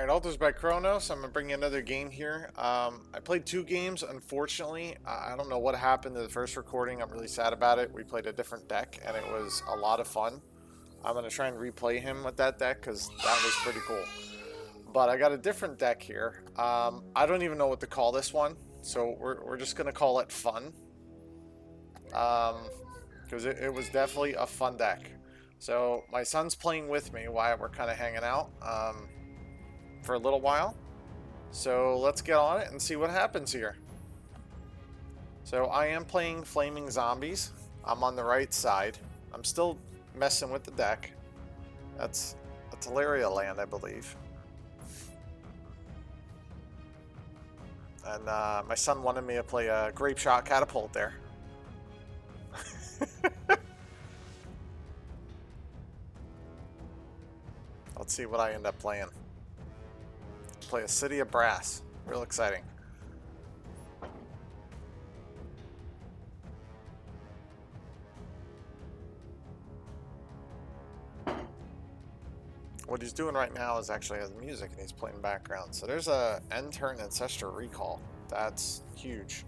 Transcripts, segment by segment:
Alright, Altars by Kronos. I'm going to bring you another game here. I played 2 games, unfortunately. I don't know what happened to the first recording. I'm really sad about it. We played a different deck, and it was a lot of fun. I'm going to try and replay him with that deck, because that was pretty cool. But I got a different deck here. I don't even know what to call this one, so we're just going to call it Fun. Because it was definitely a fun deck. So my son's playing with me while we're kind of hanging out. For a little while. So let's get on it and see what happens here. So I am playing Flaming Zombies. I'm on the right side. I'm still messing with the deck. That's Hilaria land, I believe. And my son wanted me to play a Grape Shot Catapult there. Let's see what I end up playing. Play a City of Brass. Real exciting. What he's doing right now is actually has music and he's playing background. So there's a end turn Ancestral Recall. That's huge.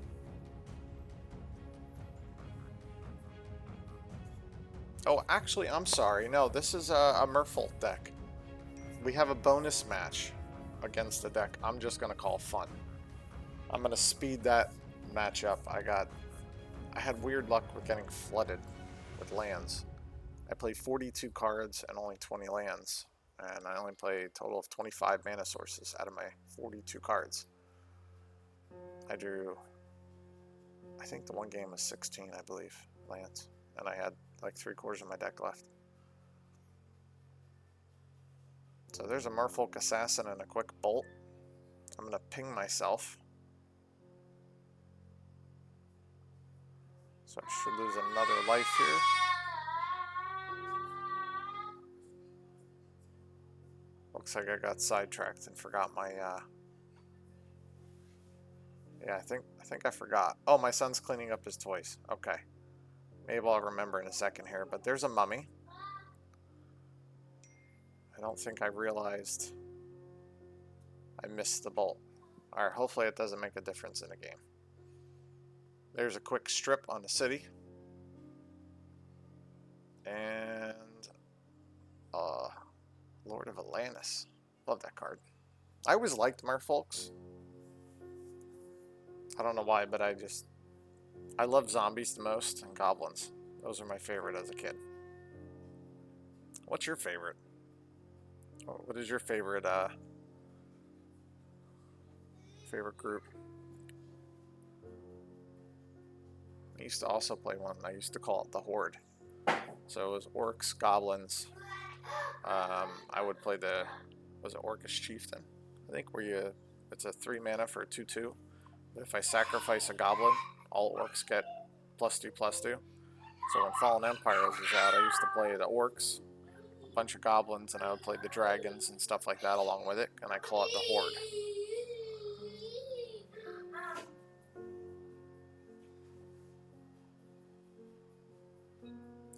Oh, actually, I'm sorry. No, this is a Merfolk deck. We have a bonus match against the deck I'm just going to call Fun. I'm going to speed that match up. I had weird luck with getting flooded with lands. I played 42 cards and only 20 lands. And I only play a total of 25 mana sources out of my 42 cards. I think the one game was 16, I believe, lands. And I had like 3/4 of my deck left. So there's a Merfolk Assassin and a quick bolt. I'm going to ping myself. So I should lose another life here. Looks like I got sidetracked and forgot my, yeah, I think I forgot. Oh, my son's cleaning up his toys. Okay. Maybe I'll remember in a second here, but there's a mummy. I don't think I realized I missed the bolt. Alright, hopefully it doesn't make a difference in the game. There's a quick strip on the city. And Lord of Atlantis. Love that card. I always liked Merfolks. I don't know why, but I love zombies the most and goblins. Those are my favorite as a kid. What's your favorite? What is your favorite favorite group? I used to also play one. I used to call it the Horde. So it was orcs, goblins. I would play was it Orcish Chieftain? I think it's a 3 mana for a 2/2. But if I sacrifice a goblin, all orcs get +2/+2. So when Fallen Empires was out, I used to play the orcs, a bunch of goblins, and I would play the dragons and stuff like that along with it, and I call it the Horde.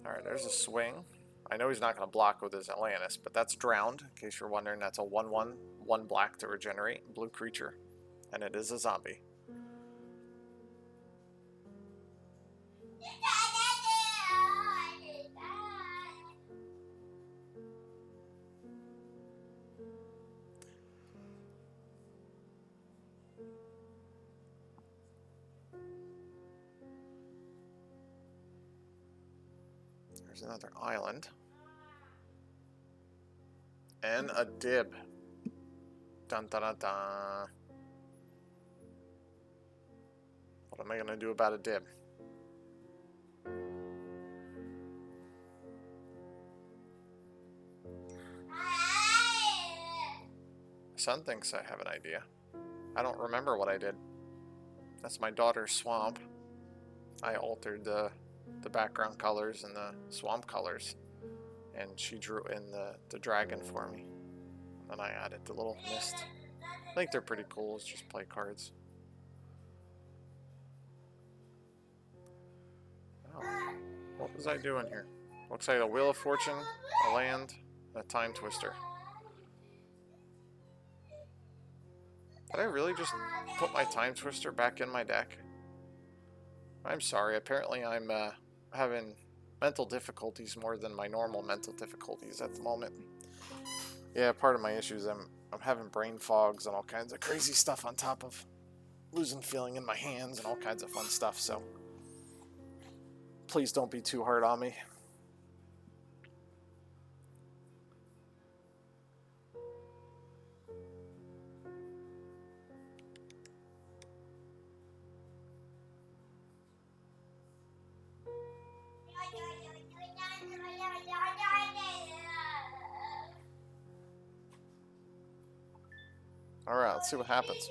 Alright, there's a swing. I know he's not going to block with his Atlantis, but that's Drowned. In case you're wondering, that's a 1/1, 1 black to regenerate, blue creature. And it is a zombie. There's another island. And a dib. Dun dun dun dun. What am I going to do about a dib? My son thinks I have an idea. I don't remember what I did. That's my daughter's swamp. I altered the background colors and the swamp colors. And she drew in the dragon for me. And I added the little mist. I think they're pretty cool. It's just play cards. Oh, what was I doing here? Looks like a Wheel of Fortune, a land, and a Time Twister. Did I really just put my Time Twister back in my deck? I'm sorry. Apparently I'm having mental difficulties more than my normal mental difficulties at the moment. Yeah, part of my issues, I'm having brain fogs and all kinds of crazy stuff on top of losing feeling in my hands and all kinds of fun stuff, so please don't be too hard on me. Alright, let's see what happens.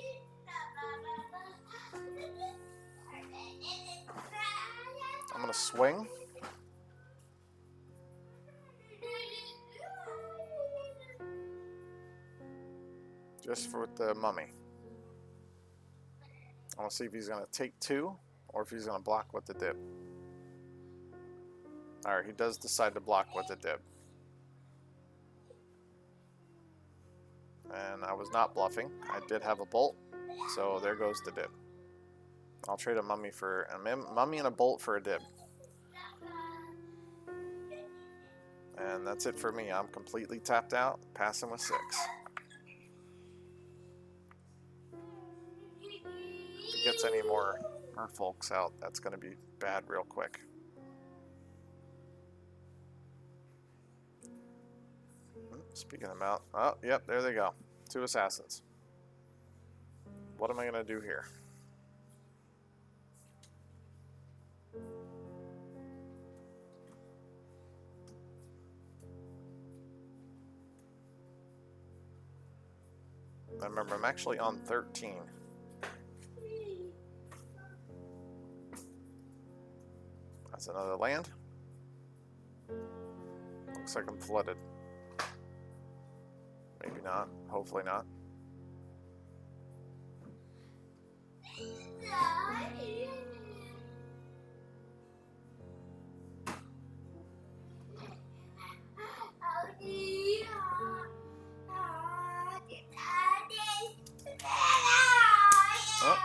I'm gonna swing. Just for the mummy. I want to see if he's gonna take 2 or if he's gonna block with the dip. Alright, he does decide to block with the dip. And I was not bluffing. I did have a bolt, so there goes the dip. I'll trade a mummy and a bolt for a dip. And that's it for me. I'm completely tapped out, passing with 6. If he gets any more Merfolks out, that's going to be bad real quick. Speaking of mount, oh, yep, there they go. 2 assassins. What am I going to do here? I remember I'm actually on 13. That's another land. Looks like I'm flooded. Maybe not. Hopefully not. Oh,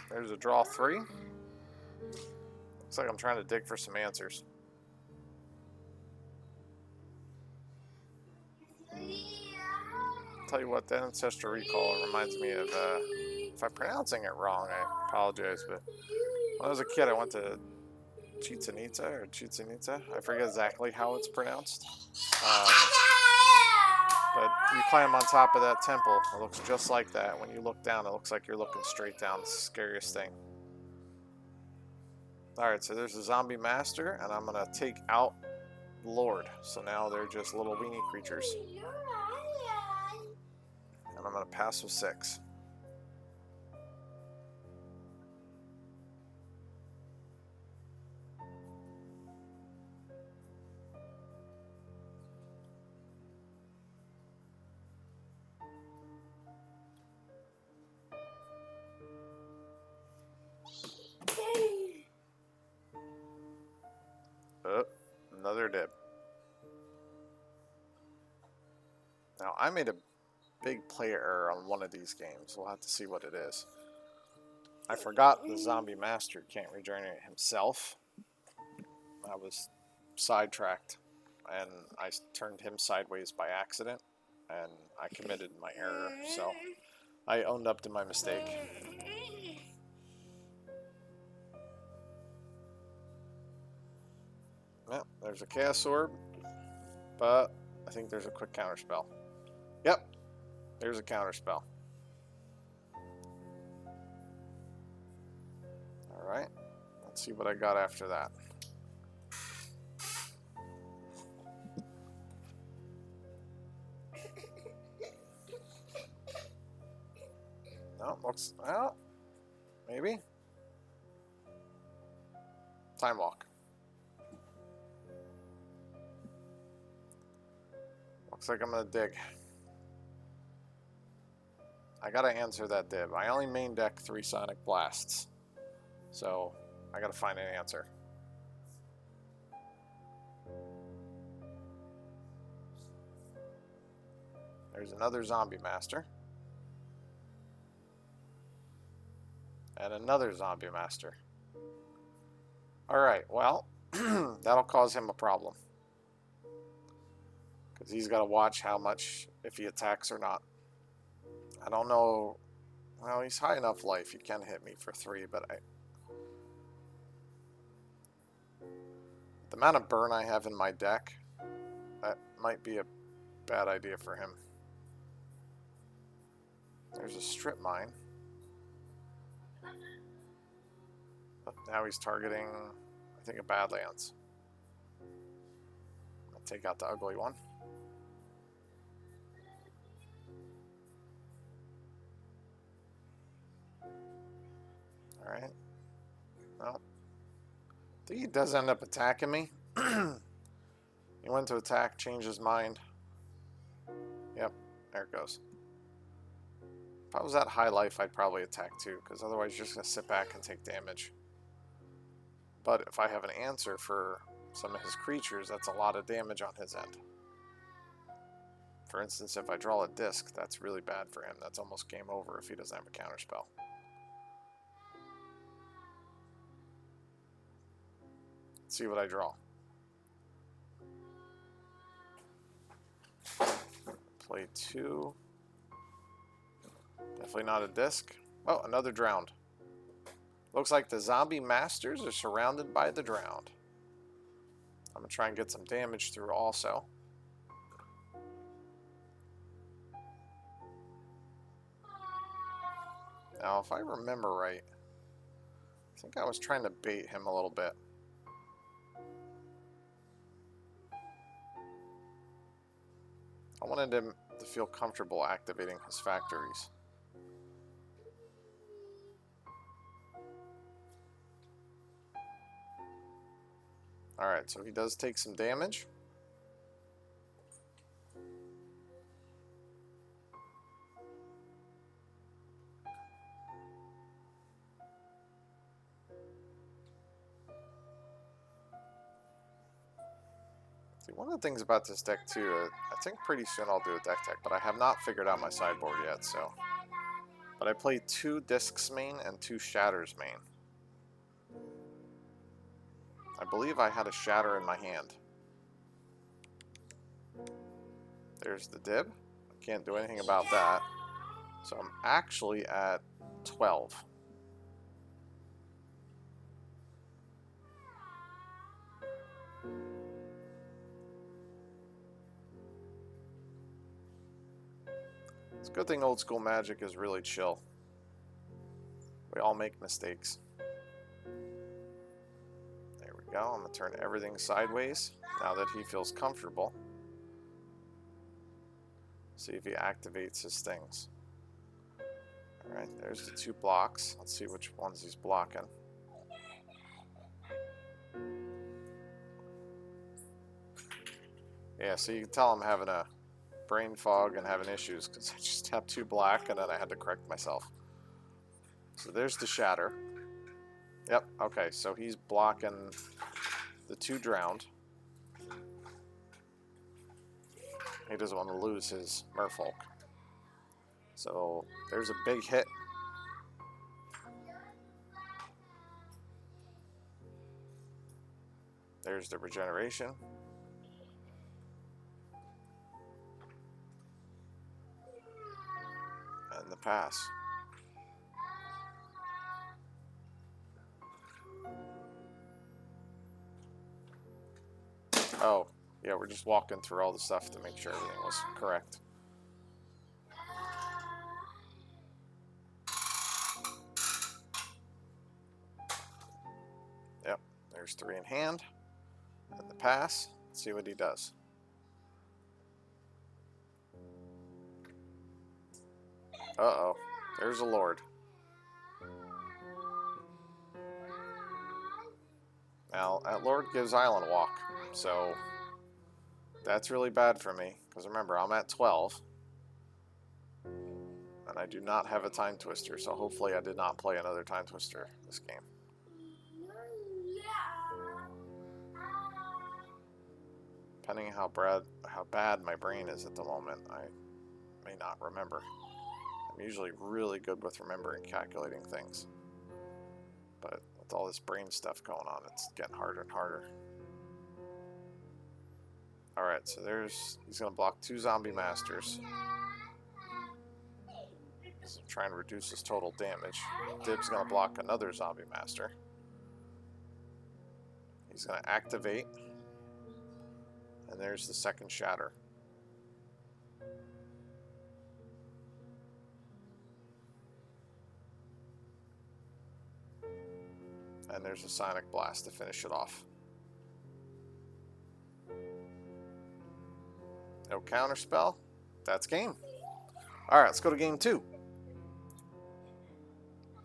there's a draw 3. Looks like I'm trying to dig for some answers. Tell you what, that Ancestral Recall reminds me of, if I'm pronouncing it wrong, I apologize, but when I was a kid, I went to Chichen Itza. I forget exactly how it's pronounced. But you climb on top of that temple, it looks just like that. When you look down, it looks like you're looking straight down. It's the scariest thing. Alright, so there's a zombie master, and I'm going to take out Lord. So now they're just little weenie creatures. And I'm going to pass with 6. Oh, another dip. Now, I made a big player error on one of these games. We'll have to see what it is. I forgot the zombie master can't regenerate himself. I was sidetracked, and I turned him sideways by accident, and I committed my error, so I owned up to my mistake. Yep, there's a Chaos Orb, but I think there's a quick counterspell. Yep, there's a counterspell. Alright, let's see what I got after that. No, looks, well, maybe. Time Walk. Looks like I'm gonna dig. I gotta answer that dib. I only main deck 3 Sonic Blasts, so I gotta find an answer. There's another zombie master. And another zombie master. Alright, well, that'll cause him a problem. Because he's got to watch how much, if he attacks or not. I don't know. Well, he's high enough life. He can hit me for 3, but the amount of burn I have in my deck, that might be a bad idea for him. There's a strip mine. But now he's targeting, I think, a Badlands. I'll take out the ugly one. Alright. Well, I think he does end up attacking me. He went to attack, changed his mind. Yep, there it goes. If I was at high life, I'd probably attack too, because otherwise you're just going to sit back and take damage. But if I have an answer for some of his creatures, that's a lot of damage on his end. For instance, if I draw a disc, that's really bad for him. That's almost game over if he doesn't have a counterspell. Let's see what I draw. Play 2. Definitely not a disc. Oh, another drowned. Looks like the zombie masters are surrounded by the drowned. I'm going to try and get some damage through also. Now, if I remember right, I think I was trying to bait him a little bit. I wanted him to feel comfortable activating his factories. Alright, so he does take some damage. See, one of the things about this deck too, I think pretty soon I'll do a deck tech, but I have not figured out my sideboard yet, so. But I played 2 discs main and 2 shatters main. I believe I had a shatter in my hand. There's the dib. I can't do anything about that. So I'm actually at 12. It's a good thing old school Magic is really chill. We all make mistakes. There we go. I'm going to turn everything sideways now that he feels comfortable. See if he activates his things. Alright, there's the 2 blocks. Let's see which ones he's blocking. Yeah, so you can tell I'm having a brain fog and having issues because I just tapped 2 black and then I had to correct myself. So there's the shatter. Yep, okay, so he's blocking the 2 drowned. He doesn't want to lose his Merfolk. So there's a big hit. There's the regeneration. And the pass. Oh, yeah, we're just walking through all the stuff to make sure everything was correct. Yep, there's 3 in hand. And the pass. Let's see what he does. Uh-oh. There's a Lord. Now, that Lord gives Island Walk, so that's really bad for me, because remember, I'm at 12, and I do not have a Time Twister, so hopefully I did not play another Time Twister this game. Depending on how bad my brain is at the moment, I may not remember. I'm usually really good with remembering calculating things. But with all this brain stuff going on, it's getting harder and harder. Alright, so he's going to block 2 zombie masters. So try and reduce his total damage. Dib's going to block another zombie master. He's going to activate. And there's the second shatter. And there's a Sonic Blast to finish it off. No counterspell. That's game. Alright, let's go to game 2.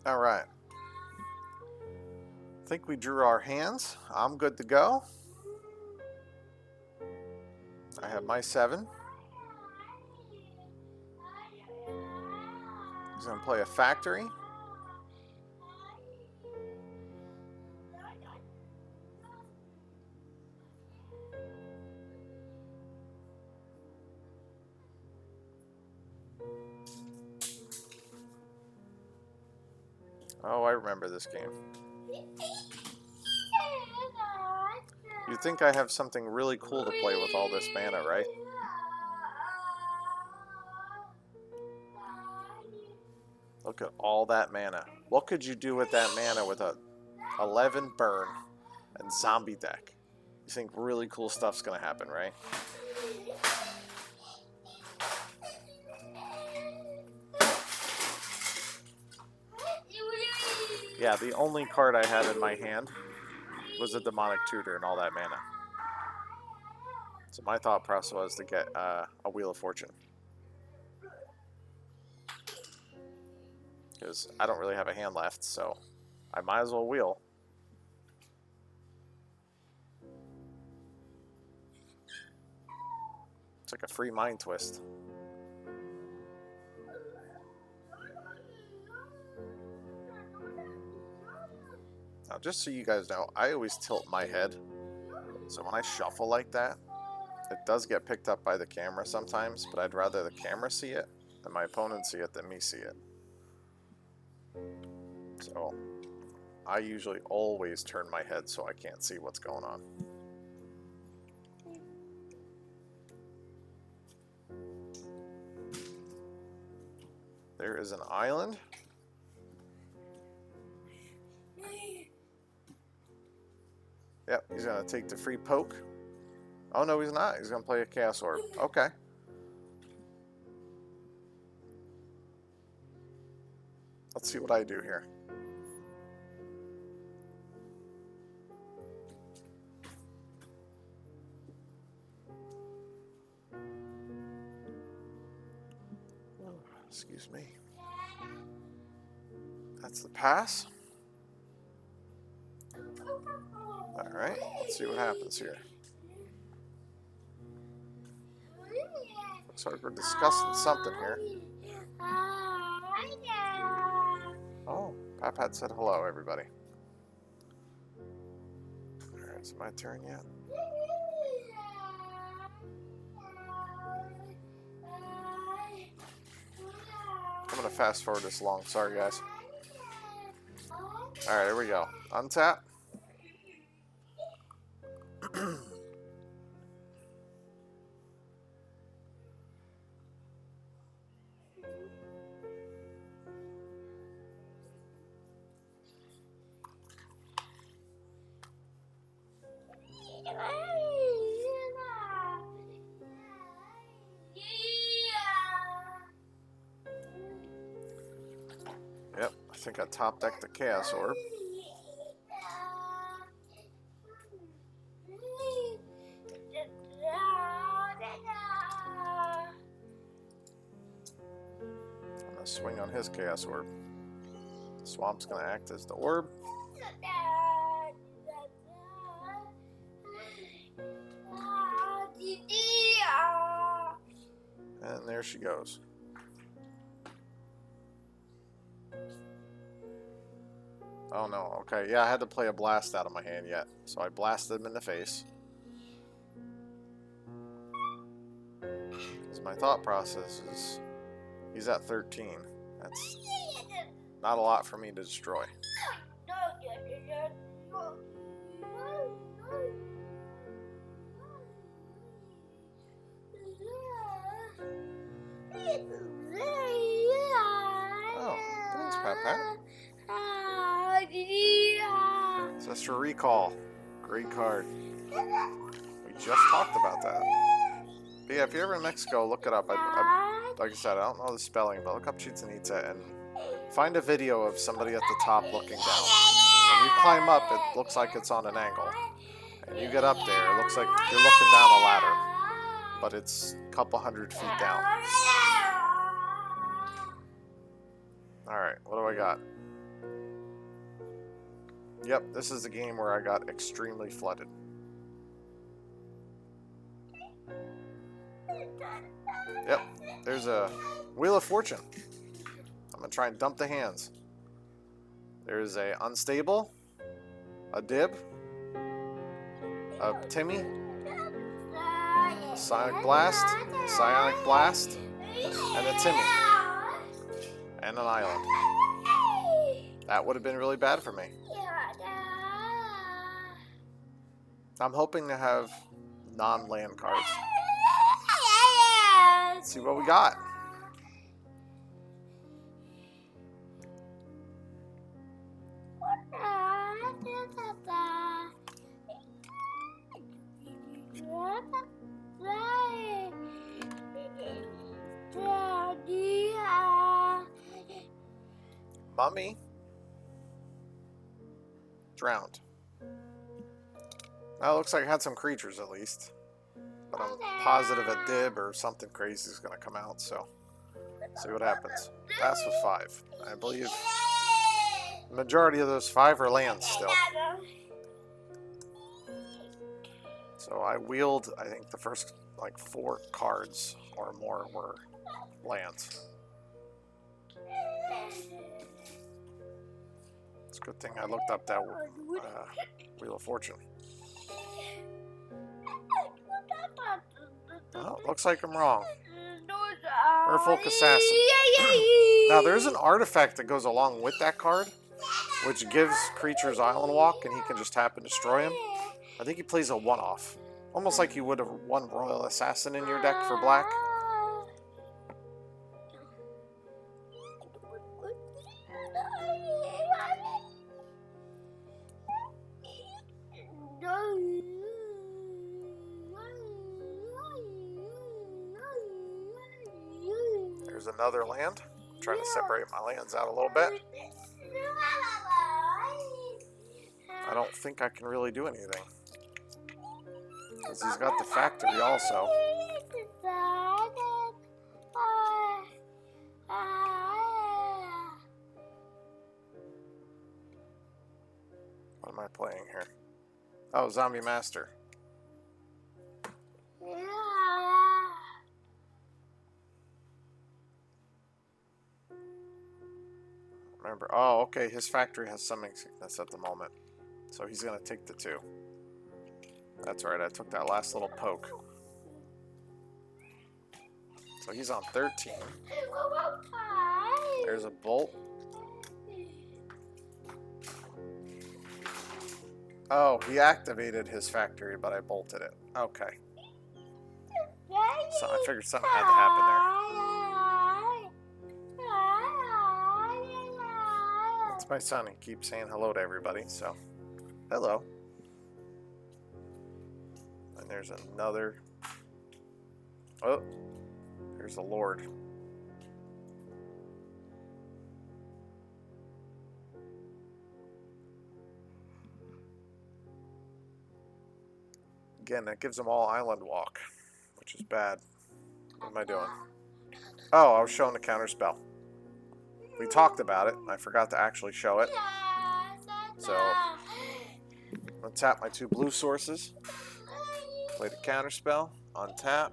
Alright. I think we drew our hands. I'm good to go. I have my 7. He's going to play a factory. Oh, I remember this game. You'd think I have something really cool to play with all this mana, right? Look at all that mana. What could you do with that mana with a 11 burn and zombie deck? You think really cool stuff's gonna happen, right? Yeah, the only card I had in my hand was a Demonic Tutor and all that mana. So my thought process was to get a Wheel of Fortune. Because I don't really have a hand left, so I might as well wheel. It's like a free mind twist. Now, just so you guys know, I always tilt my head. So when I shuffle like that, it does get picked up by the camera sometimes, but I'd rather the camera see it than my opponent see it than me see it. So I usually always turn my head so I can't see what's going on. There is an island. Yep, he's going to take the free poke. Oh, no, he's not. He's going to play a Chaos Orb. Okay. Let's see what I do here. Excuse me. That's the pass. Alright, let's see what happens here. Looks like we're discussing something here. Oh, Papat said hello, everybody. Alright, is it my turn yet? I'm gonna fast forward this long. Sorry, guys. Alright, here we go. Untap. Yep, I think I top decked the Chaos Orb. I'm gonna swing on his Chaos Orb. Swamp's gonna act as the orb. And there she goes. Oh no, okay, yeah, I had to play a blast out of my hand yet. So I blasted him in the face. Because my thought process is, he's at 13. That's not a lot for me to destroy. Oh, thanks, Pat Pat. So that's for recall. Great card. We just talked about that. But yeah, if you're ever in Mexico, look it up. Like I said, I don't know the spelling, but look up Chichen Itza and find a video of somebody at the top looking down. When you climb up, it looks like it's on an angle. And you get up there, it looks like you're looking down a ladder. But it's a couple 100 feet down. Alright, what do I got? Yep, this is the game where I got extremely flooded. Yep, there's a Wheel of Fortune. I'm going to try and dump the hands. There's a Unstable, a Dib, a Timmy, Psionic Blast, and a Timmy, and an Island. That would have been really bad for me. I'm hoping to have non-land cards. Let's see what we got. Mummy. Drowned. Well, it looks like I had some creatures at least. But I'm positive a Dib or something crazy is going to come out, so see what happens. Pass with 5. I believe the majority of those 5 are lands still. So I wheeled, I think the first like 4 cards or more were lands. It's a good thing I looked up that Wheel of Fortune. Well, looks like I'm wrong. Merfolk Assassin. Now, there's an artifact that goes along with that card, which gives creatures Island Walk, and he can just tap and destroy him. I think he plays a one-off. Almost like you would have one Royal Assassin in your deck for black. There's another land. I'm trying to separate my lands out a little bit. I don't think I can really do anything. Because he's got the factory also. What am I playing here? Oh, Zombie Master. Remember, oh, okay, his factory has summoning sickness at the moment. So he's going to take the 2. That's right, I took that last little poke. So he's on 13. There's a Bolt. Oh, he activated his factory, but I bolted it. Okay. So I figured something had to happen there. That's my son. He keeps saying hello to everybody, so hello. And there's another. Oh, there's a Lord. Again, that gives them all Island Walk, which is bad. What am I doing? Oh, I was showing the counter spell. We talked about it. I forgot to actually show it. So, I'm going to tap my 2 blue sources. Play the counter spell. Untap.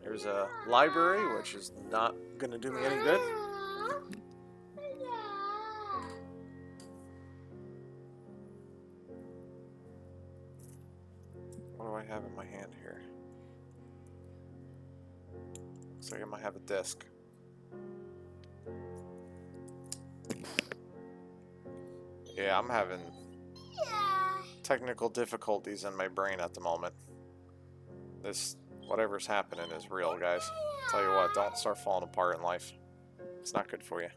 There's a library, which is not going to do me any good. What do I have in my hand here? Looks like I might have a disc. Yeah, I'm having technical difficulties in my brain at the moment. This, whatever's happening is real, guys. Tell you what, don't start falling apart in life. It's not good for you.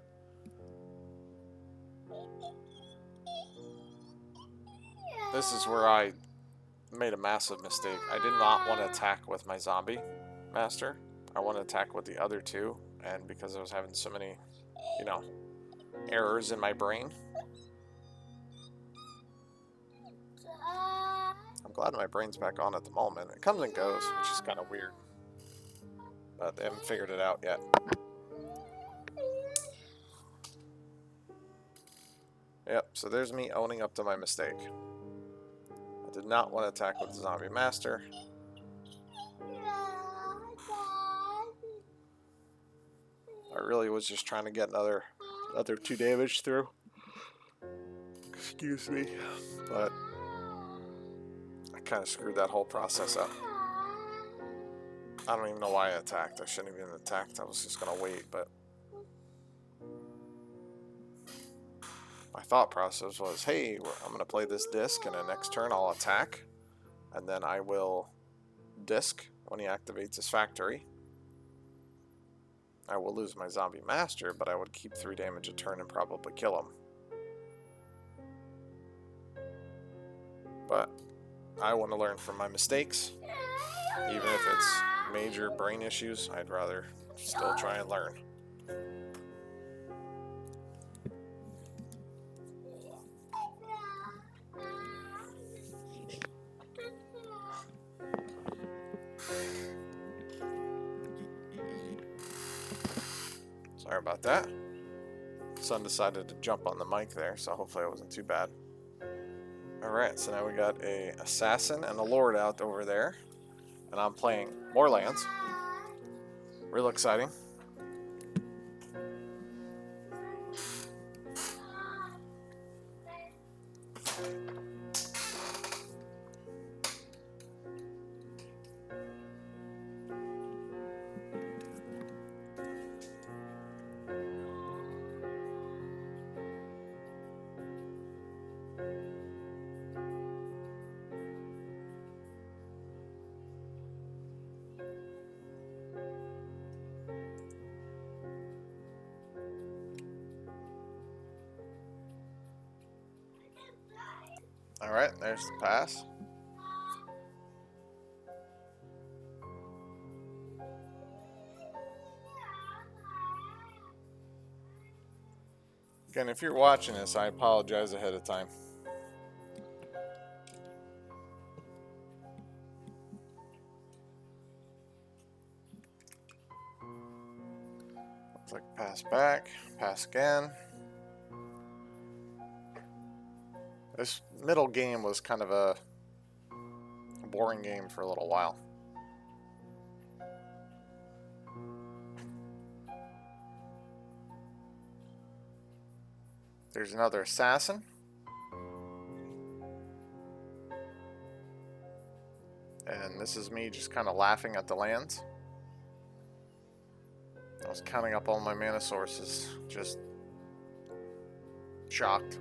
This is where I made a massive mistake. I did not want to attack with my zombie master. I want to attack with the other two, and because I was having so many, you know, errors in my brain. I'm glad my brain's back on at the moment. It comes and goes, which is kind of weird. But they haven't figured it out yet. Yep, so there's me owning up to my mistake. I did not want to attack with the zombie master. I really was just trying to get another 2 damage through. Excuse me. But I kind of screwed that whole process up. I don't even know why I attacked. I shouldn't have even attacked. I was just going to wait, but my thought process was, hey, I'm going to play this disc, and the next turn I'll attack, and then I will disc when he activates his factory. I will lose my zombie master, but I would keep 3 damage a turn and probably kill him. But I want to learn from my mistakes. Even if it's major brain issues, I'd rather still try and learn. Sorry about that. Son decided to jump on the mic there, so hopefully it wasn't too bad. Alright, so now we got a assassin and a lord out over there. And I'm playing more lands. Real exciting. Alright, there's the pass. Again, if you're watching this, I apologize ahead of time. Looks like pass back, pass again. This middle game was kind of a boring game for a little while. There's another assassin. And this is me just kind of laughing at the lands. I was counting up all my mana sources, just shocked.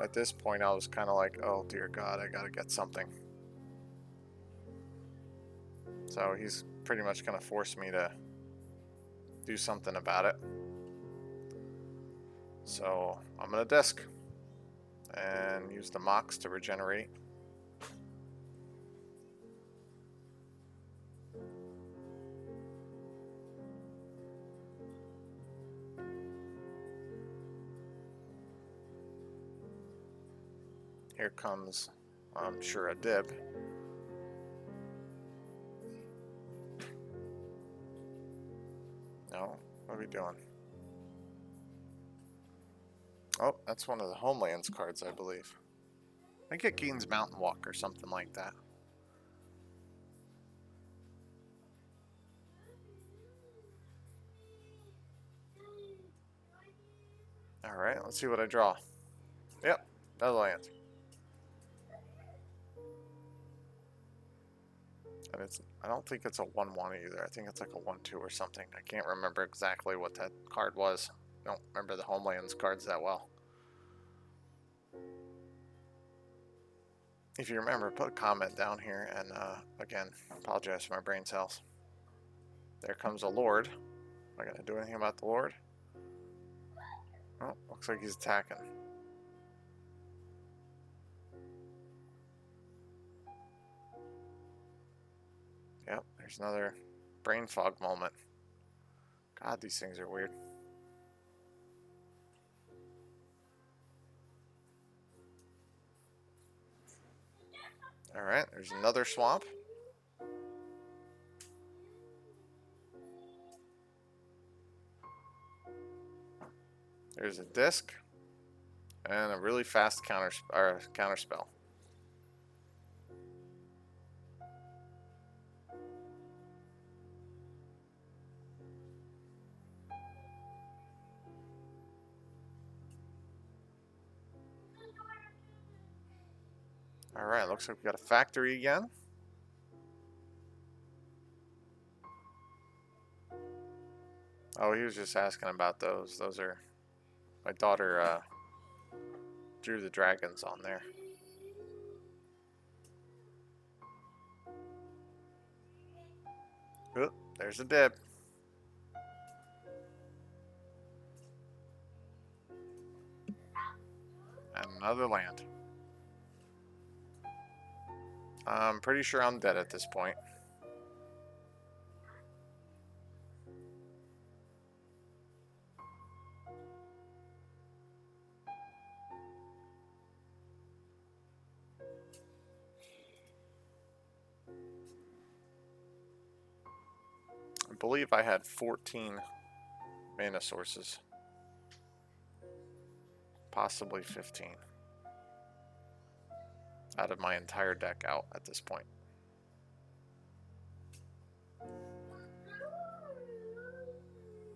At this point, I was kind of like, oh dear God, I gotta get something. So he's pretty much gonna force me to do something about it. So I'm gonna disc and use the Mox to regenerate. Here comes, I'm sure, a dib. No, what are we doing? Oh, that's one of the Homelands cards, I believe. I think it gains Mountain Walk or something like that. Alright, let's see what I draw. Yep, another land. And I don't think it's a 1/1 either. I think it's like a 1/2 or something. I can't remember exactly what that card was. don't remember the Homelands cards that well. If you remember, put a comment down here, and again, apologize for my brain cells. There comes a Lord. Am I gonna do anything about the Lord? Oh, looks like he's attacking. Yep, there's another brain fog moment. God, these things are weird. Alright, there's another swamp. There's a disc. And a really fast counter spell. Alright, looks like we got a factory again. Oh, he was just asking about those. Those are... My daughter drew the dragons on there. Oop, there's a dip. And another land. I'm pretty sure I'm dead at this point. I believe I had 14 mana sources. Possibly 15. Out of my entire deck out at this point.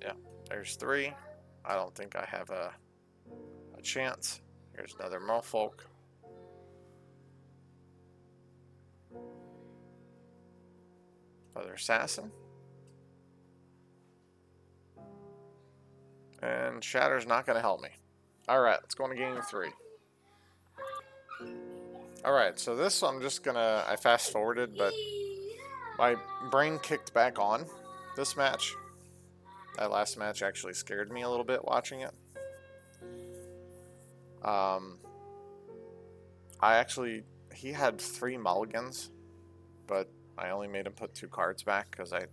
Yeah, there's 3. I don't think I have a chance. Here's another Merfolk. Another Assassin. And Shatter's not going to help me. Alright, let's go into game 3. Alright, so this I'm just going to... I fast forwarded, but my brain kicked back on this match. That last match actually scared me a little bit watching it. He had 3 mulligans, but I only made him put 2 cards back because I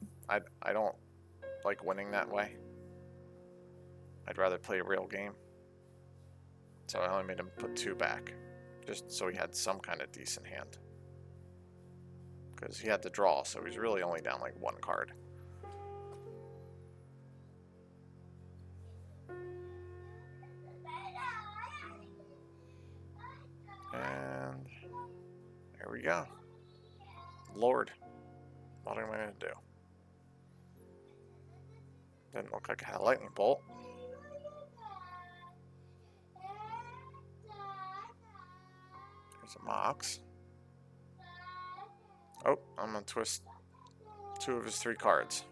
don't like winning that way. I'd rather play a real game. So I only made him put 2 back, just so he had some kind of decent hand. Because he had to draw, so he's really only down like 1 card. And there we go. Lord, what am I going to do? Didn't look like I had a lightning bolt. There's a Mox. Oh, I'm going to twist 2 of his 3 cards.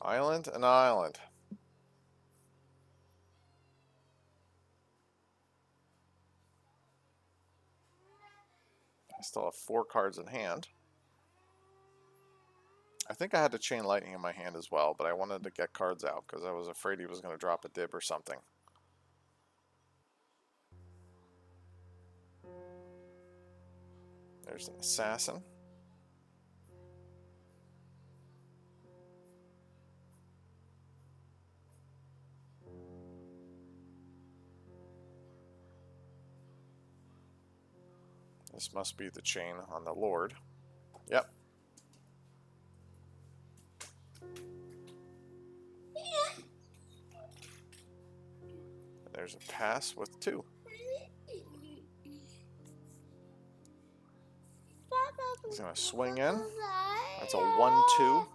Island and island. I still have 4 cards in hand. I think I had to chain lightning in my hand as well, but I wanted to get cards out because I was afraid he was going to drop a dib or something. There's an assassin. This must be the chain on the Lord. Yep. There's a pass with 2. He's going to swing in. That's a 1-2. So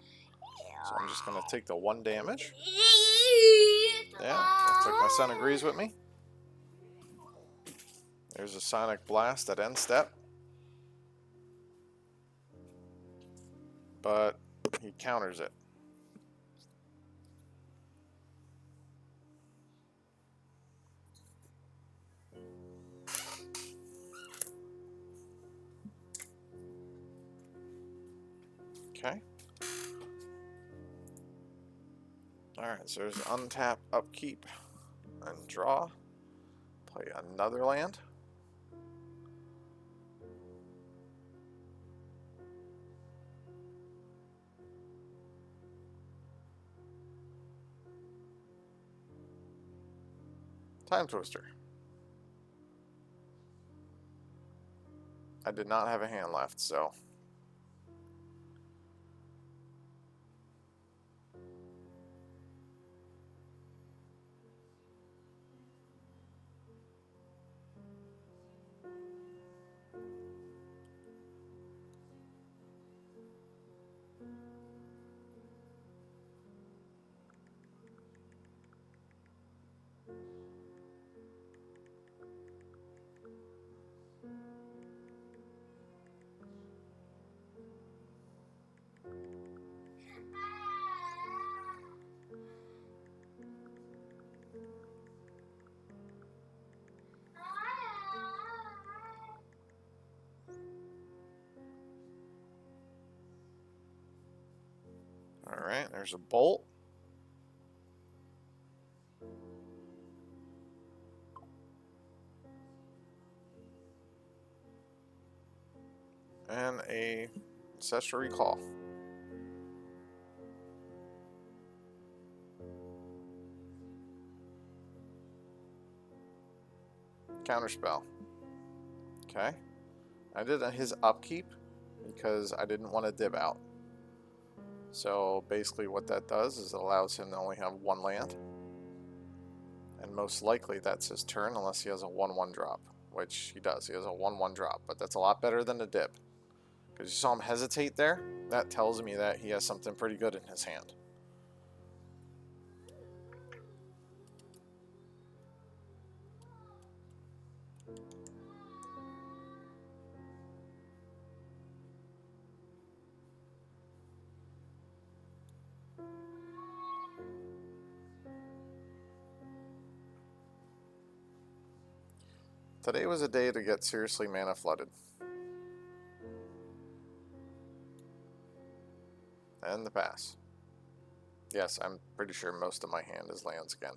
I'm just going to take the 1 damage. Yeah, looks like my son agrees with me. There's a Sonic Blast at end step. But he counters it. Okay. Alright, so there's untap, upkeep, and draw. Play another land. Time Twister. I did not have a hand left, so... Alright, there's a bolt. And a Ancestral Recall. Counterspell. Okay. I did his upkeep because I didn't want to dib out. So basically what that does is it allows him to only have one land. And most likely that's his turn unless he has a 1/1 drop. Which he does. He has a 1/1 drop. But that's a lot better than a dib. Because you saw him hesitate there. That tells me that he has something pretty good in his hand. Today was a day to get seriously mana flooded. And the pass. Yes, I'm pretty sure most of my hand is lands again.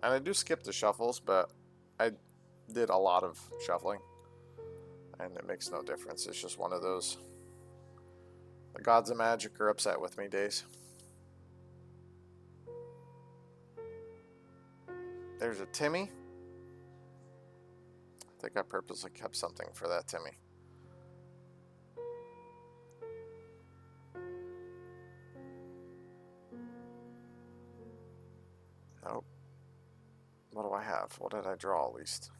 And I do skip the shuffles, but I did a lot of shuffling. And it makes no difference. It's just one of those the gods of magic are upset with me days. There's a Timmy. I think I purposely kept something for that Timmy. Nope. What do I have? What did I draw at least?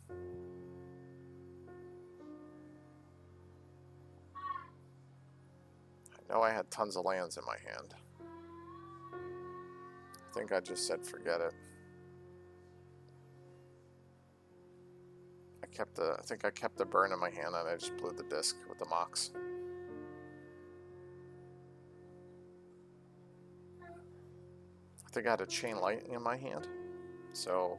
I know I had tons of lands in my hand. I think I just said forget it. I think I kept the burn in my hand and I just blew the disc with the Mox. I think I had a Chain Lightning in my hand. So,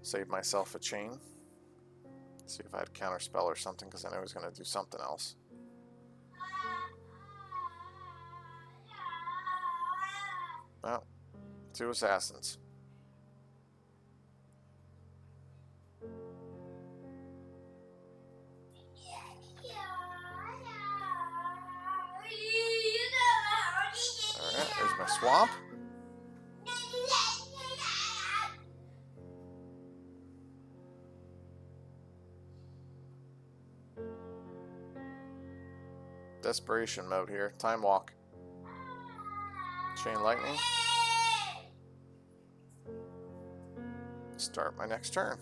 save myself a chain. See if I had Counterspell or something because I knew I was going to do something else. Well, 2 Assassins. Alright, there's my swamp. Desperation mode here. Time Walk. Chain Lightning. Start my next turn.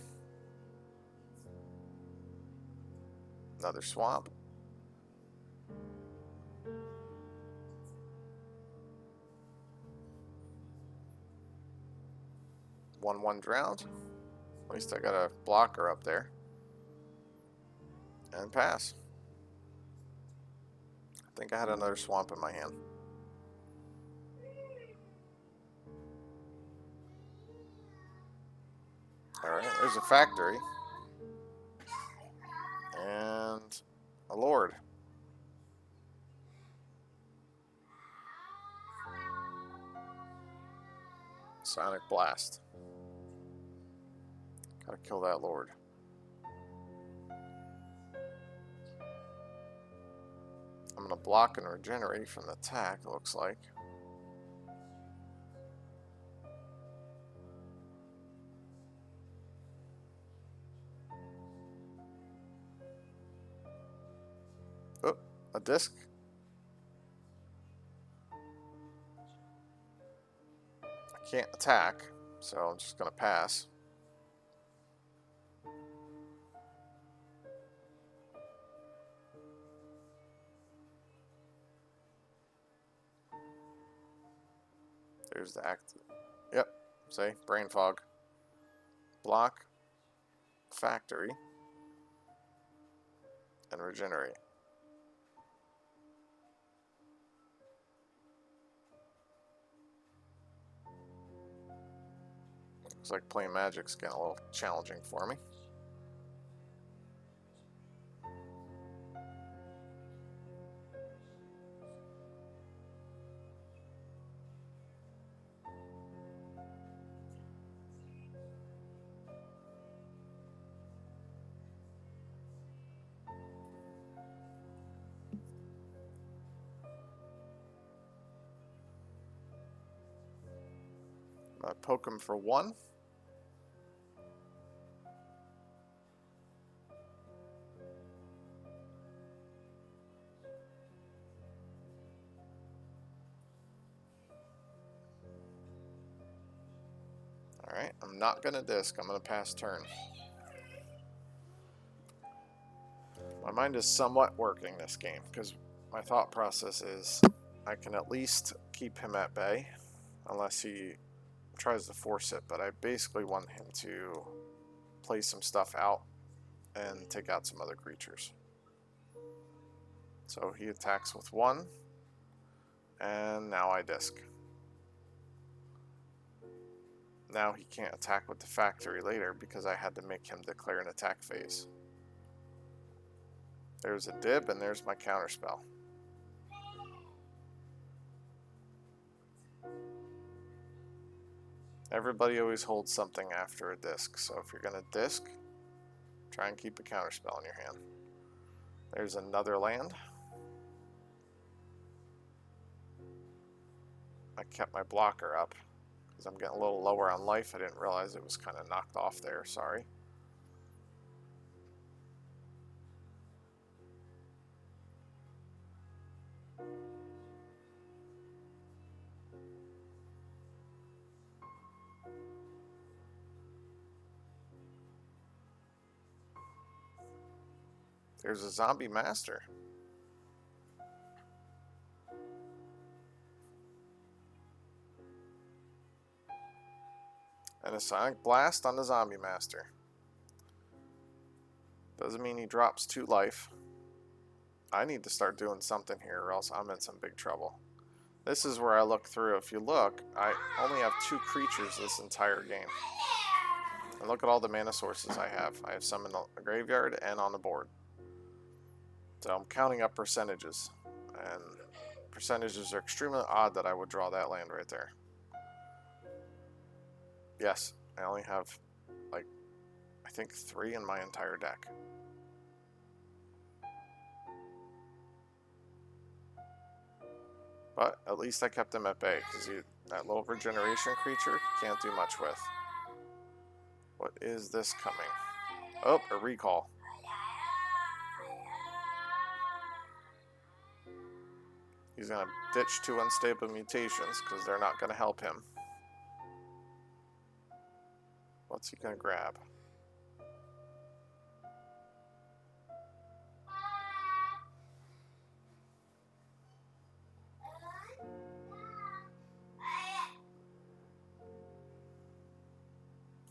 Another swamp. 1/1 drowned. At least I got a blocker up there. And pass. I think I had another swamp in my hand. Alright, there's a factory. And a lord. Sonic Blast. Gotta kill that lord. I'm gonna block and regenerate from the attack, it looks like. Oh, a disc. I can't attack, so I'm just gonna pass. There's the act. Yep, say, brain fog. Block, factory, and regenerate. Looks like playing Magic's getting a little challenging for me. Poke him for 1. Alright, I'm not gonna disc, I'm gonna pass turn. My mind is somewhat working this game, because my thought process is I can at least keep him at bay, unless he tries to force it, but I basically want him to play some stuff out and take out some other creatures. So he attacks with 1, and now I disc. Now he can't attack with the factory later because I had to make him declare an attack phase. There's a dib, and there's my counterspell. Everybody always holds something after a disc, so if you're going to disc, try and keep a counterspell in your hand. There's another land. I kept my blocker up because I'm getting a little lower on life. I didn't realize it was kind of knocked off there, sorry. There's a zombie master. And a Sonic Blast on the zombie master. Doesn't mean he drops 2 life. I need to start doing something here or else I'm in some big trouble. This is where I look through. If you look, I only have 2 creatures this entire game. And look at all the mana sources I have. I have some in the graveyard and on the board. So I'm counting up percentages. And percentages are extremely odd that I would draw that land right there. Yes, I only have, like, I think 3 in my entire deck. But at least I kept him at bay, because that little regeneration creature can't do much with. What is this coming? Oh, a recall. He's going to ditch 2 unstable mutations, because they're not going to help him. What's he going to grab?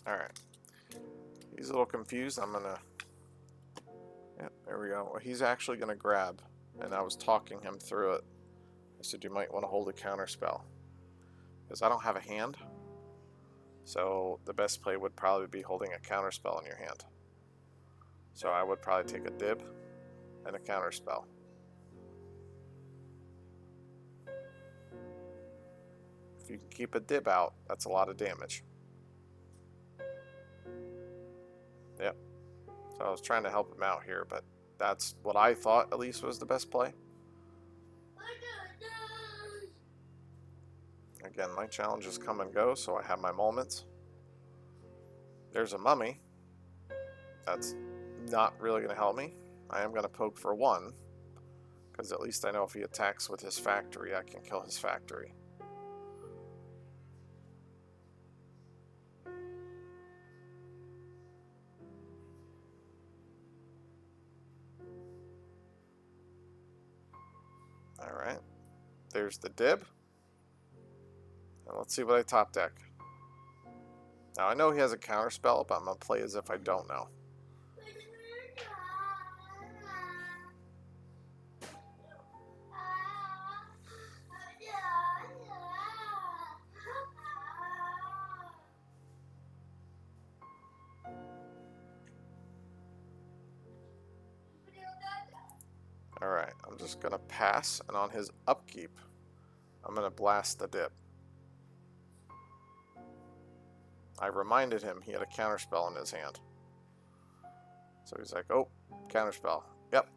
Alright. He's a little confused. I'm gonna... Yep, there we go. Well, he's actually gonna grab. And I was talking him through it. I said you might want to hold a counter spell. Because I don't have a hand. So the best play would probably be holding a counter spell in your hand. So I would probably take a dib and a counter spell. If you can keep a dib out, that's a lot of damage. Yep. So I was trying to help him out here, but that's what I thought at least was the best play. Again, my challenges come and go, so I have my moments. There's a mummy. That's not really going to help me. I am going to poke for 1, because at least I know if he attacks with his factory, I can kill his factory. Alright, there's the dib. And let's see what I top deck. Now I know he has a counter spell, but I'm going to play as if I don't know. Alright, I'm just going to pass, and on his upkeep, I'm going to blast the dip. I reminded him he had a counterspell in his hand. So he's like, oh, counterspell. Yep.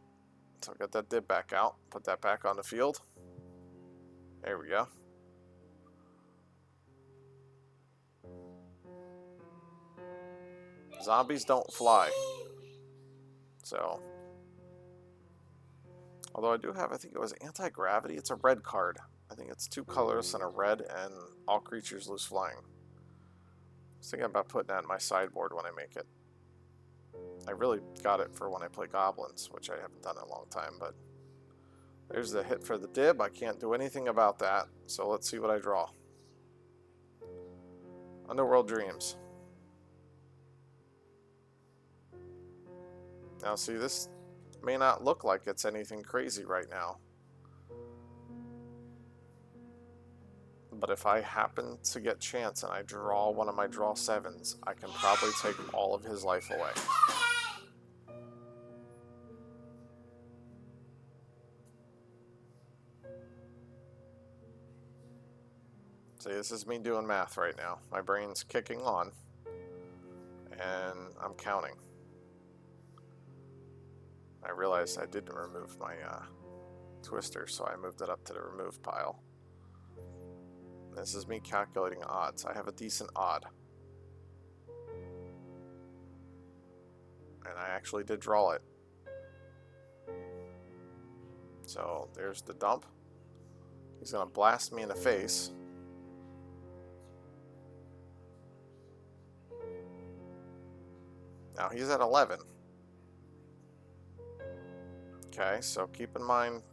So get that dip back out, put that back on the field. There we go. Zombies don't fly. So... Although I do have, I think it was anti-gravity. It's a red card. I think it's 2 colors and a red, and all creatures lose flying. I was thinking about putting that in my sideboard when I make it. I really got it for when I play goblins, which I haven't done in a long time, but there's the hit for the dib. I can't do anything about that, so let's see what I draw. Underworld Dreams. Now see, this may not look like it's anything crazy right now. But if I happen to get chance and I draw one of my draw 7s, I can probably take all of his life away. See, this is me doing math right now. My brain's kicking on, and I'm counting. I realized I didn't remove my twister, so I moved it up to the remove pile. This is me calculating odds. I have a decent odd. And I actually did draw it. So there's the dump. He's going to blast me in the face. Now he's at 11. Okay, so keep in mind,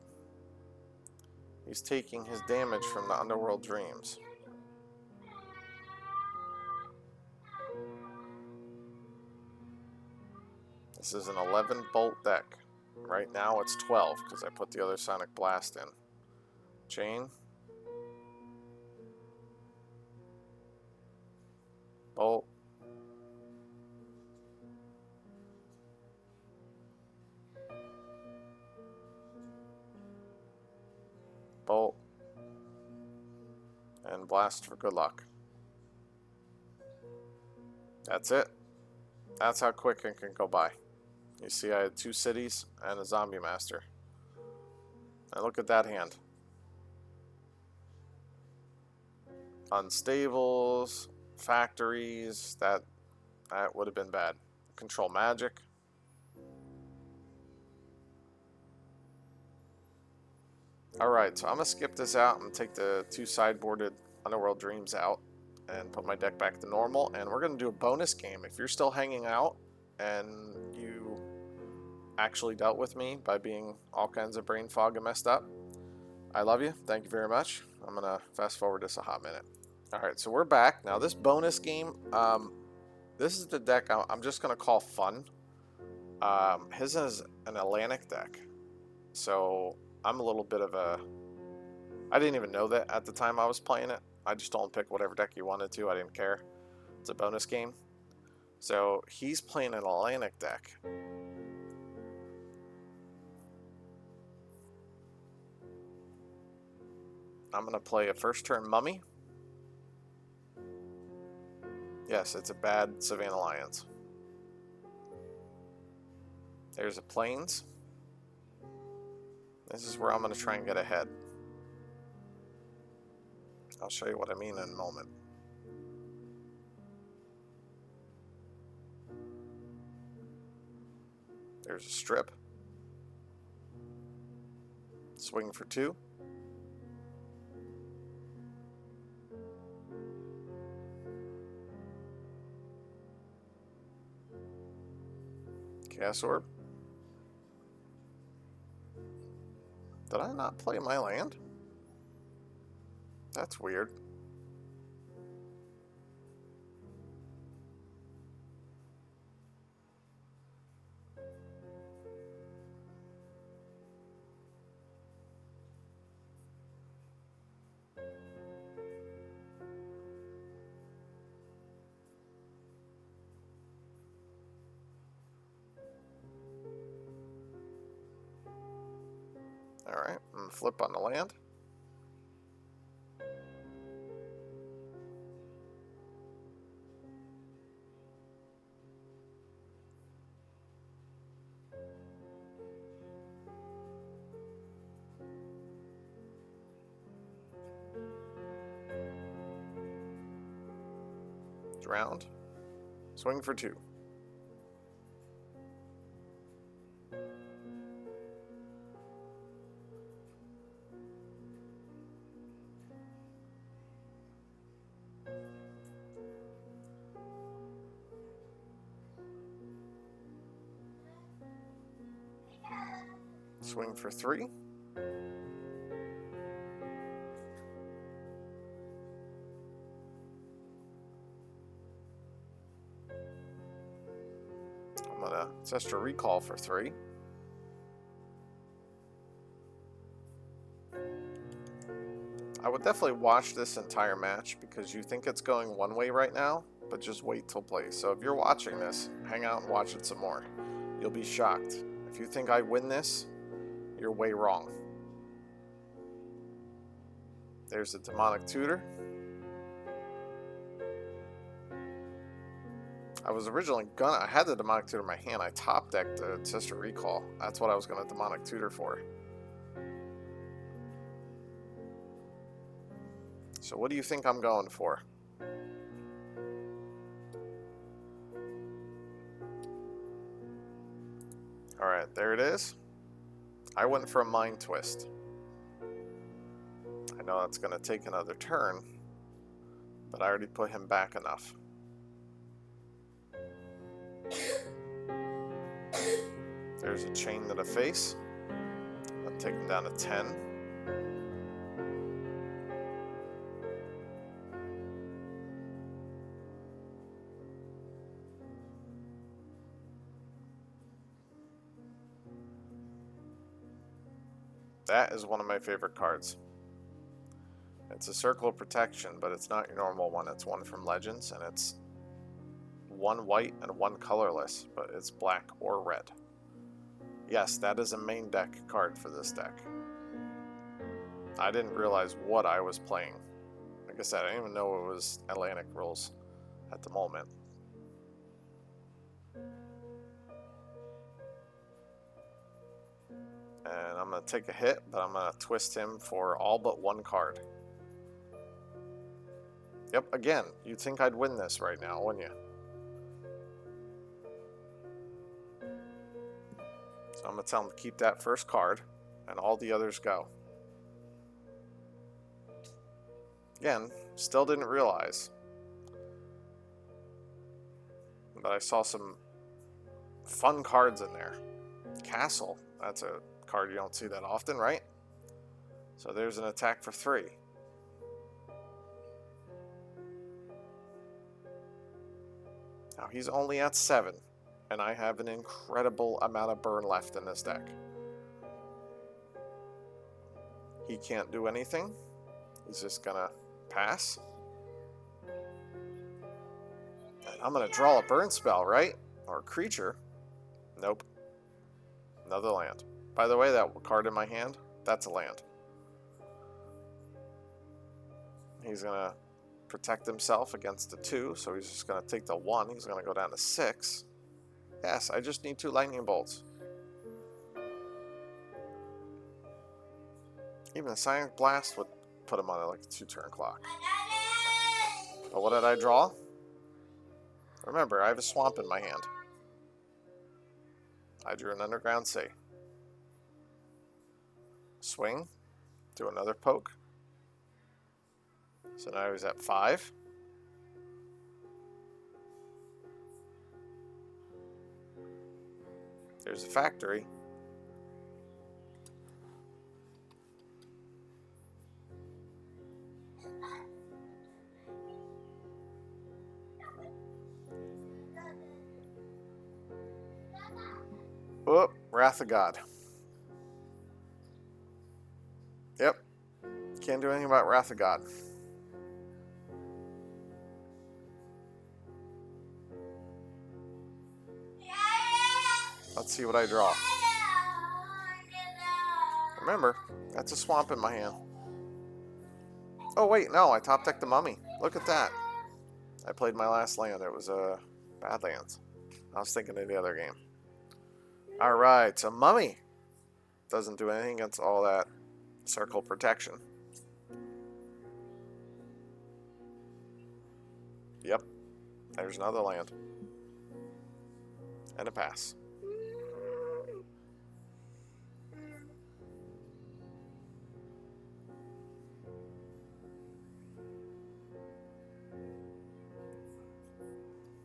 he's taking his damage from the Underworld Dreams. This is an 11 bolt deck. Right now it's 12 because I put the other Sonic Blast in. Chain. Bolt. Bolt, and blast for good luck. That's it. That's how quick it can go by. You see I had 2 cities and a zombie master. And look at that hand. Unstables, factories, that would have been bad. Control magic. Alright, so I'm going to skip this out and take the 2 sideboarded Underworld Dreams out and put my deck back to normal. And we're going to do a bonus game. If you're still hanging out and you actually dealt with me by being all kinds of brain fog and messed up, I love you. Thank you very much. I'm going to fast forward this a hot minute. Alright, so we're back. Now this bonus game, This is the deck I'm just going to call fun. His is an Atlantic deck. So I'm a little bit of a... I didn't even know that at the time I was playing it. I just told him pick whatever deck you wanted to. I didn't care. It's a bonus game. So he's playing an Atlantic deck. I'm going to play a first turn Mummy. Yes, it's a bad Savannah Alliance. There's a Plains. This is where I'm going to try and get ahead. I'll show you what I mean in a moment. There's a strip. Swing for 2. Chaos Orb. Did I not play my land? That's weird. Alright, I'm going to flip on the land. Drowned. Swing for 2. Swing for 3. I'm gonna test a recall for 3. I would definitely watch this entire match because you think it's going one way right now, but just wait till play. So if you're watching this, hang out and watch it some more. You'll be shocked. If you think I win this, you're way wrong. There's a Demonic Tutor. I was originally gonna... I had the Demonic Tutor in my hand. I top decked the Sister Recall. That's what I was gonna Demonic Tutor for. So what do you think I'm going for? Alright, there it is. I went for a Mind Twist. I know that's going to take another turn, but I already put him back enough. There's a Chain to the face. I'll take him down to 10. That is one of my favorite cards. It's a Circle of Protection, but it's not your normal one. It's one from Legends, and it's 1 white and 1 colorless, but it's black or red. Yes, that is a main deck card for this deck. I didn't realize what I was playing. Like I said, I didn't even know it was Atlantic rules at the moment. And I'm going to take a hit, but I'm going to twist him for all but 1 card. Yep, again, you'd think I'd win this right now, wouldn't you? So I'm going to tell him to keep that first card, and all the others go. Again, still didn't realize that I saw some fun cards in there. Castle, that's a card you don't see that often, right? So there's an attack for 3. Now he's only at 7, and I have an incredible amount of burn left in this deck. He can't do anything. He's just gonna pass. And I'm gonna draw a burn spell, right? Or a creature. Nope. Another land. By the way, that card in my hand, that's a land. He's gonna protect himself against the 2, so he's just gonna take the 1. He's gonna go down to 6. Yes, I just need 2 lightning bolts. Even a Sonic Blast would put him on like a 2-turn clock. But what did I draw? Remember, I have a swamp in my hand. I drew an Underground Sea. Swing. Do another poke. So now he's at 5. There's a factory. Oh, Wrath of God. Yep. Can't do anything about Wrath of God. Let's see what I draw. Remember, that's a swamp in my hand. Oh wait, no, I top decked the mummy. Look at that. I played my last land. It was a Badlands. I was thinking of the other game. Alright, so mummy doesn't do anything against all that circle protection. Yep, there's another land. And a pass.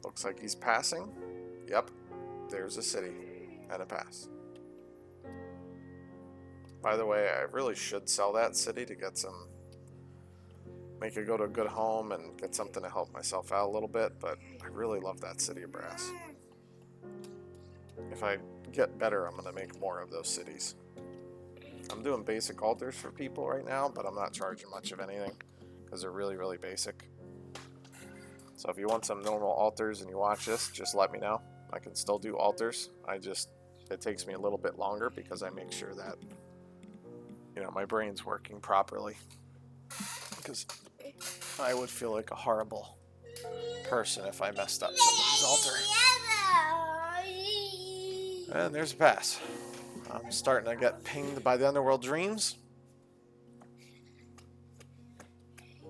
Looks like he's passing. Yep, there's a city and a pass. By the way, I really should sell that city to get some, make it go to a good home and get something to help myself out a little bit, but I really love that city of brass. If I get better, I'm going to make more of those cities. I'm doing basic altars for people right now, but I'm not charging much of anything because they're really, really basic. So if you want some normal altars and you watch this, just let me know. I can still do altars. It takes me a little bit longer because I make sure that, you know, my brain's working properly. Because I would feel like a horrible person if I messed up somebody's altar. And there's a pass. I'm starting to get pinged by the Underworld Dreams.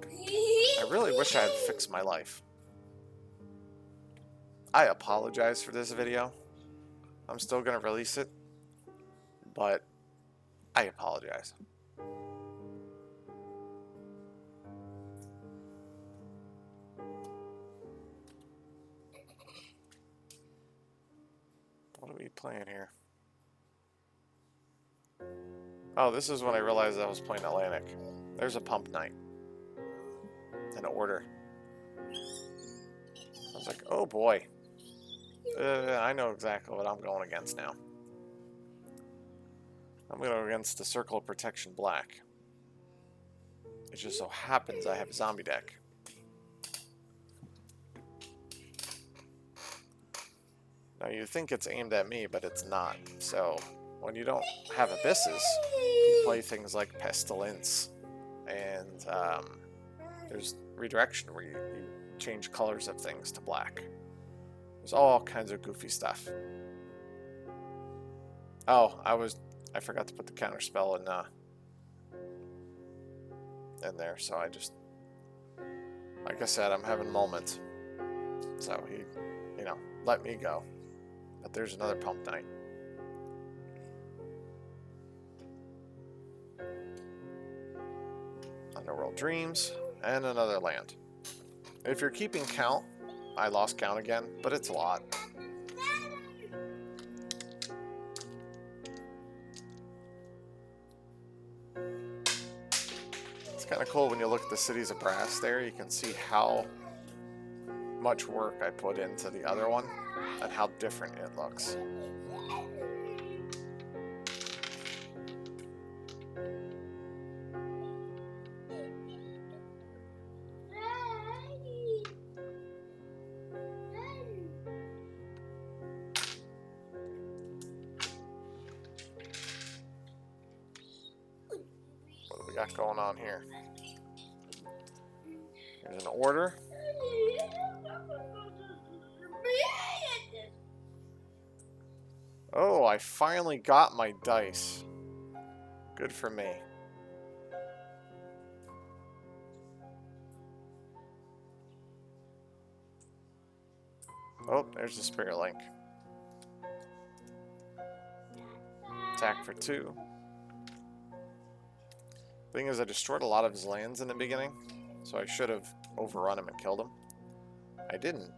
I really wish I had fixed my life. I apologize for this video. I'm still going to release it, but I apologize. What are we playing here? Oh, this is when I realized I was playing Atlantic. There's a Pump Knight. An order. I was like, oh boy. I know exactly what I'm going against now. I'm going to go against the Circle of Protection Black. It just so happens I have a zombie deck. Now you think it's aimed at me, but it's not. So when you don't have abysses, you play things like Pestilence, and there's redirection where you change colors of things to black. There's all kinds of goofy stuff. Oh, I forgot to put the counter spell in there, so I just, like I said, I'm having moments. So he, you know, let me go. But there's another Pump Knight. Underworld Dreams, and another land. If you're keeping count, I lost count again, but it's a lot. It's kind of cool when you look at the cities of brass there. You can see how much work I put into the other one and how different it looks. What do we got going on here? Here's an order. Oh, I finally got my dice. Good for me. Oh, there's the Spirit Link. Attack for 2. Thing is, I destroyed a lot of his lands in the beginning, so I should have overrun him and killed him. I didn't,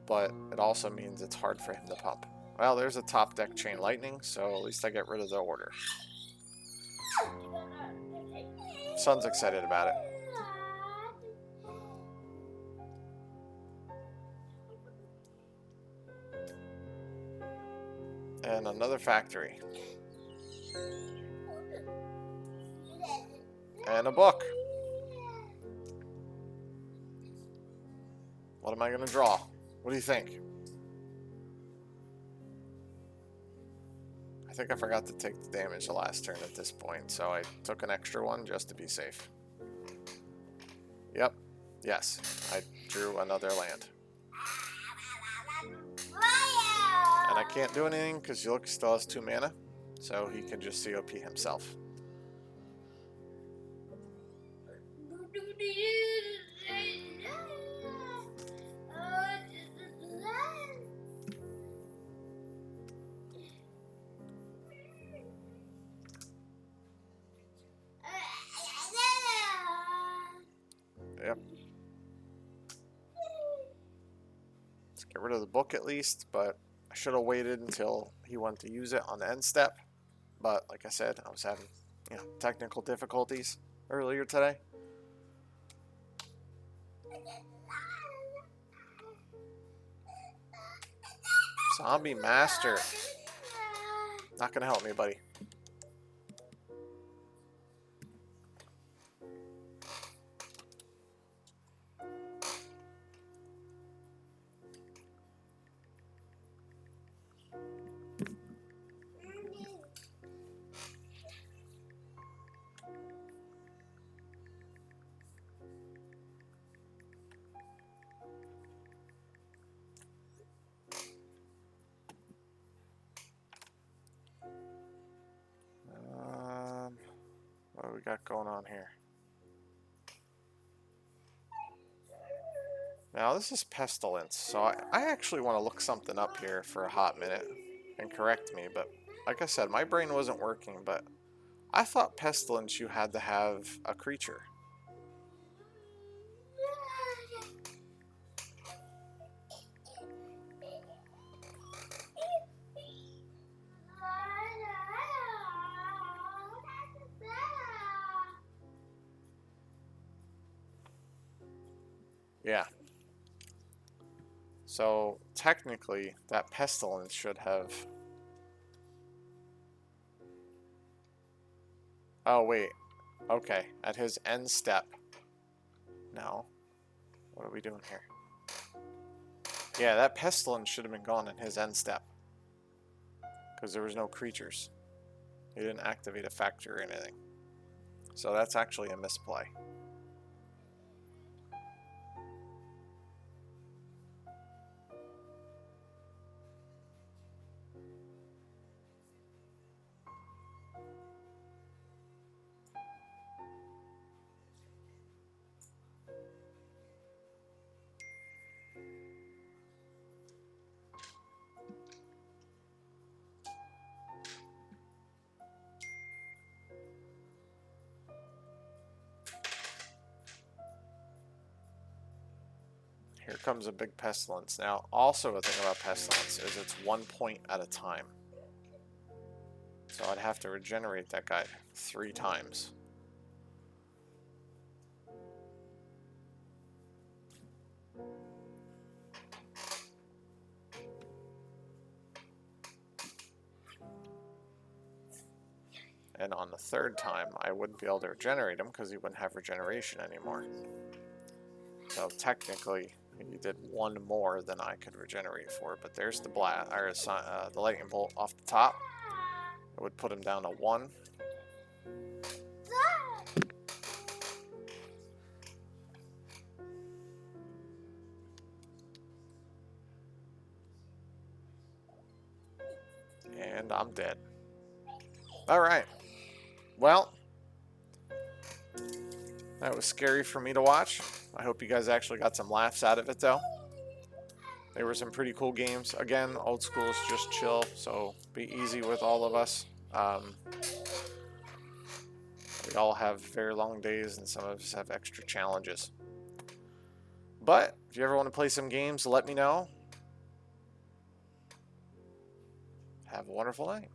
but it also means it's hard for him to pump. Well, there's a top deck Chain Lightning, so at least I get rid of the order. Son's excited about it. And another factory. And a book. What am I going to draw? What do you think? I think I forgot to take the damage the last turn at this point, so I took an extra one just to be safe. Yep. Yes. I drew another land. And I can't do anything because Yulk still has 2 mana, so he can just COP himself. Yep. Let's get rid of the book at least, but I should have waited until he went to use it on the end step. But like I said, I was having, technical difficulties earlier today. Zombie Master. Not gonna help me, buddy. What do we got going on here? Now this is Pestilence, so I actually want to look something up here for a hot minute and correct me, but like I said, my brain wasn't working, but I thought Pestilence you had to have a creature. Yeah. So technically, that Pestilence should have... Oh, wait. Okay, at his end step. No. What are we doing here? Yeah, that Pestilence should have been gone in his end step. Because there was no creatures. He didn't activate a factor or anything. So that's actually a misplay. Here comes a big Pestilence. Now, also a thing about Pestilence is it's 1 point at a time. So I'd have to regenerate that guy 3 times. And on the third time, I wouldn't be able to regenerate him because he wouldn't have regeneration anymore. So technically, he did one more than I could regenerate for. But there's the the lightning bolt off the top. It would put him down to 1. And I'm dead. Alright. Well, that was scary for me to watch. I hope you guys actually got some laughs out of it, though. There were some pretty cool games. Again, old school is just chill, so be easy with all of us. We all have very long days, and some of us have extra challenges. But if you ever want to play some games, let me know. Have a wonderful night.